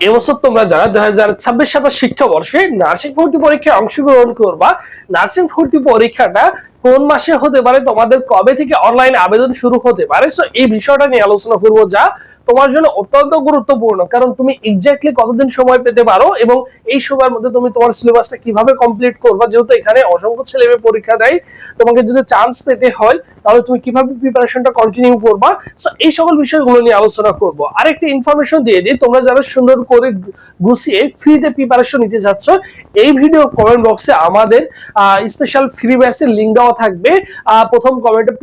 এবছর তোমরা যারা 2026-27 শিক্ষাবর্ষে নার্সিং ভর্তি পরীক্ষায় অংশগ্রহণ করবা, নার্সিং ভর্তি পরীক্ষাটা কোন মাসে হতে পারে, তোমাদের কবে থেকে অনলাইন আবেদন শুরু হতে পারে, সো এই বিষয়টা নিয়ে আলোচনা করবো, যা তোমার জন্য অত্যন্ত গুরুত্বপূর্ণ। কারণ তুমি এক্স্যাক্টলি কতদিন সময় পেতে পারো এবং এই সময়ের মধ্যে তুমি তোমার সিলেবাসটা কিভাবে কমপ্লিট করবা, যেহেতু এখানে অসংখ্য ছেলে মেয়ে পরীক্ষা দেয়, তোমাকে যদি চান্স পেতে হয় তাহলে তুমি কিভাবে প্রিপারেশনটা কন্টিনিউ করবা, সো এই সকল বিষয়গুলো নিয়ে আলোচনা করব। আরেকটা ইনফরমেশন দিয়ে দিই, তোমরা যারা সুন্দর করে গুছিয়ে ফ্রিতে প্রিপারেশন নিতে যাচ্ছ, এই ভিডিও কমেন্ট বক্সে আমাদের স্পেশাল ফ্রি ব্যাচের লিংক দেওয়া থাকবে, প্রথম কমেন্টে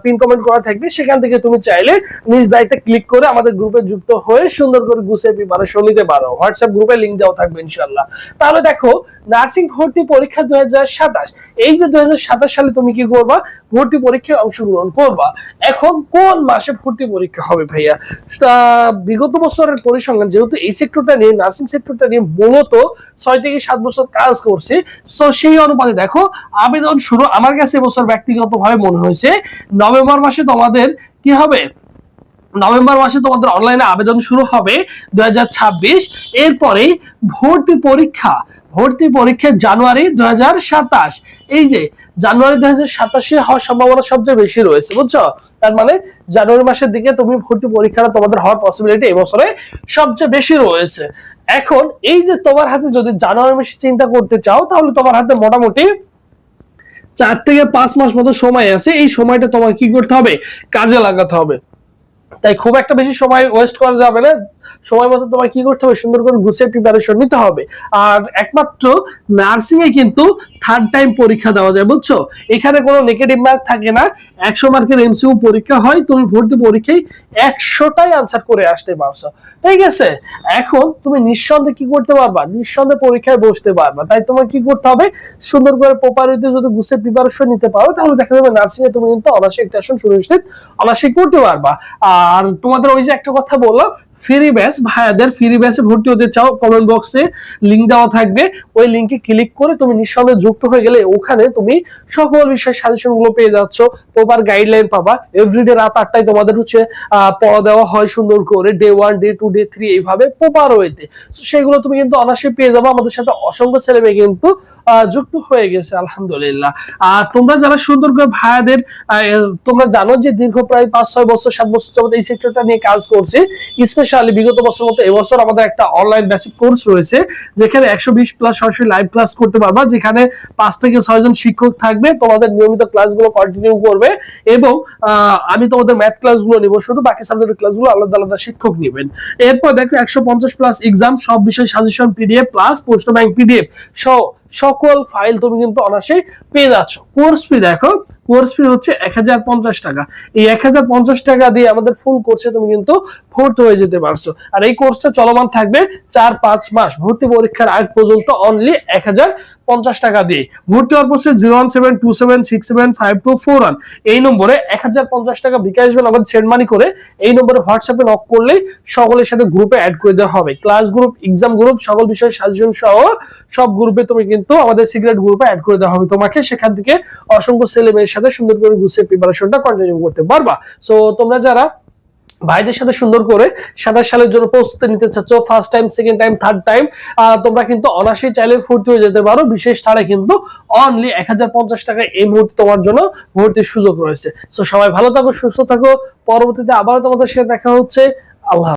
পিন কমেন্ট করা থাকবে, সেখান থেকে তুমি চাইলে নিজ দায়িত্বে ক্লিক করে আমাদের গ্রুপে যুক্ত হয়ে সুন্দর করে গুছিয়ে প্রিপারেশন নিতে পারো। হোয়াটসঅ্যাপ গ্রুপে লিংক দেওয়া থাকবে ইনশাআল্লাহ। তাহলে দেখো, নার্সিং ভর্তি পরীক্ষা 2027, এই যে 2027 সালে তুমি কি করবা, ভর্তি পরীক্ষায় অংশগ্রহণ করবা। এখন কোন মাসে ভর্তি পরীক্ষা হবে ভাইয়া? বিগত বছরের পরিসংখ্যান, যেহেতু এই সেক্টরটা নিয়ে, নার্সিং সেক্টরটা নিয়ে মূলত 6 থেকে 7 বছর কাজ করছে, সো সেই অনুপাতে দেখো আবেদন শুরু আমার কাছে এবছর ব্যক্তিগতভাবে মনে হয়েছে নভেম্বর মাসে তোমাদের কি হবে, নভেম্বর মাসে তোমাদের অনলাইনে আবেদন শুরু হবে 2026। এরপরে ভর্তি পরীক্ষা জানুয়ারি 2027। এই যে জানুয়ারি 2027 হওয়ার সম্ভাবনা সবচেয়ে বেশি রয়েছে, বুঝছো? তার মানে জানুয়ারি মাসের দিকে তুমি ভর্তি পরীক্ষাটা তোমাদের হওয়ার পসিবিলিটি এবছরে সবচেয়ে বেশি রয়েছে। এখন এই যে তোমার হাতে যদি জানুয়ারি মাসে চিন্তা করতে চাও, তাহলে তোমার হাতে মোটামুটি 4 থেকে 5 মাস মতো সময় আছে। এই সময়টা তোমার কি করতে হবে, কাজে লাগাতে হবে। তাই খুব একটা বেশি সময় ওয়েস্ট করা যাবে না, সময় মতো তোমার কি করতে হবে, সুন্দর করে গুছিয়ে প্রিপারেশন নিতে হবে। আর একমাত্র নার্সিং এ কিন্তু থার্ড টাইম পরীক্ষা দেওয়া যায়, বুঝছো? এখানে কোনো নেগেটিভ মার্ক থাকে না, 100 মার্কের এমসিকিউ পরীক্ষা হয়, তুমি ভর্তি পরীক্ষায় 100টাই আনসার করে আসতে পারছো, ঠিক আছে? এখন তুমি নিঃসন্দেহে কি করতে পারবা, নিঃসন্দেহে পরীক্ষায় বসতে পারবা। তাই তোমার কি করতে হবে, সুন্দর করে প্রপারলি যদি গুছিয়ে প্রিপারেশন নিতে পারো, তাহলে দেখা যাবে নার্সিং এ তুমি কিন্তু অনায়াসে একটা আসন সুনিশ্চিত অনায়াসে করতে পারবা। আর তোমাদের ওই যে একটা কথা বললাম, ফ্রি ব্যাচ, ভাইয়াদের ফ্রি ব্যাচে ভর্তি হতে চাও, কমেন্ট বক্সে লিংক দেওয়া থাকবে, ওই লিংকে ক্লিক করে তুমি নিঃসন্দেহে যুক্ত হয়ে গেলে ওখানে তুমি সকল বিষয়ের সাজেশন গুলো পেয়ে যাচ্ছ, প্রপার গাইডলাইন পাবা। এভরিডে রাত 8টায় তোমাদের পড়া দেওয়া হয় সুন্দর করে, ডে 1, ডে 2, ডে 3, এইভাবে প্রপার ওয়েতে। সেগুলো তুমি কিন্তু অনায়াসে পেয়ে যাবো। আমাদের সাথে অসংখ্য ছেলে মেয়ে কিন্তু যুক্ত হয়ে গেছে আলহামদুলিল্লাহ। আর তোমরা যারা সুন্দর করে ভাইয়াদের, তোমরা জানো যে দীর্ঘ প্রায় 5-6 বছর 7 বছর যাবত এই সেক্টরটা নিয়ে কাজ করছে। স্পেশালি বিগত বছর মতো এবছর আমাদের একটা অনলাইন বেসিক কোর্স রয়েছে, যেখানে 120+ সরাসরি লাইভ ক্লাস করতে পারবা, যেখানে 5 থেকে 6 জন শিক্ষক থাকবে, তোমাদের নিয়মিত ক্লাসগুলো কন্টিনিউ করবে এবং আমি তোমাদের ম্যাথ ক্লাসগুলো নিব, শুধু বাকি সাবজেক্টের ক্লাসগুলো আলাদা আলাদা শিক্ষক নেবেন। এরপর দেখো 150+ এক্সাম, সব বিষয় সাজেশন পিডিএফ প্লাস প্রশ্ন ব্যাংক পিডিএফ সকল ফাইল তুমি কিন্তু অনায়াসে পেয়ে যাচ্ছ। কোর্স ফি দেখো, কোর্স ফি হচ্ছে 1050 টাকা। এই 1050 টাকা দিয়ে আমাদের ফুল কোর্সে তুমি কিন্তু ভর্তি হয়ে যেতে পারছো। আর এই কোর্সটা চলমান থাকবে 4-5 মাস, ভর্তি পরীক্ষার আগ পর্যন্ত অনলি 1050 টাকা দিয়ে। ভর্তি হওয়ার পর 01727675241 এই নম্বরে 1050 টাকা বিকাশ বেন আমাদের সেন্ড মানি করে এই নম্বরে হোয়াটসঅ্যাপে নক করলেই সকলের সাথে গ্রুপে অ্যাড করে দেওয়া হবে। ক্লাস গ্রুপ, এক্সাম গ্রুপ, সকল বিষয়ে সাজেশন সহ সব গ্রুপে তুমি কিন্তু আমাদের সিক্রেট গ্রুপে অ্যাড করে দেওয়া হবে তোমাকে। সেখান থেকে অসংখ্য ছেলে মেয়ের সাথে সুন্দর করে গুছিয়ে প্রিপারেশনটা কন্টিনিউ করতে পারবা। সো তোমরা যারা ভাইদের সাথে সুন্দর করে 27 সালের জন্য প্রস্তুতি নিতে চাচ্ছ, first time, second time, third time, তোমরা কিন্তু অনায়াসেই চাইলে ভর্তি হয়ে যেতে পারো। বিশেষ ছাড়ে কিন্তু অনলি 1050 টাকা এই মুহূর্তে তোমার জন্য ভর্তির সুযোগ রয়েছে। সো সবাই ভালো থাকো, সুস্থ থাকো। পরবর্তীতে আবারও তোমাদের সাথে দেখা হচ্ছে। আল্লাহ।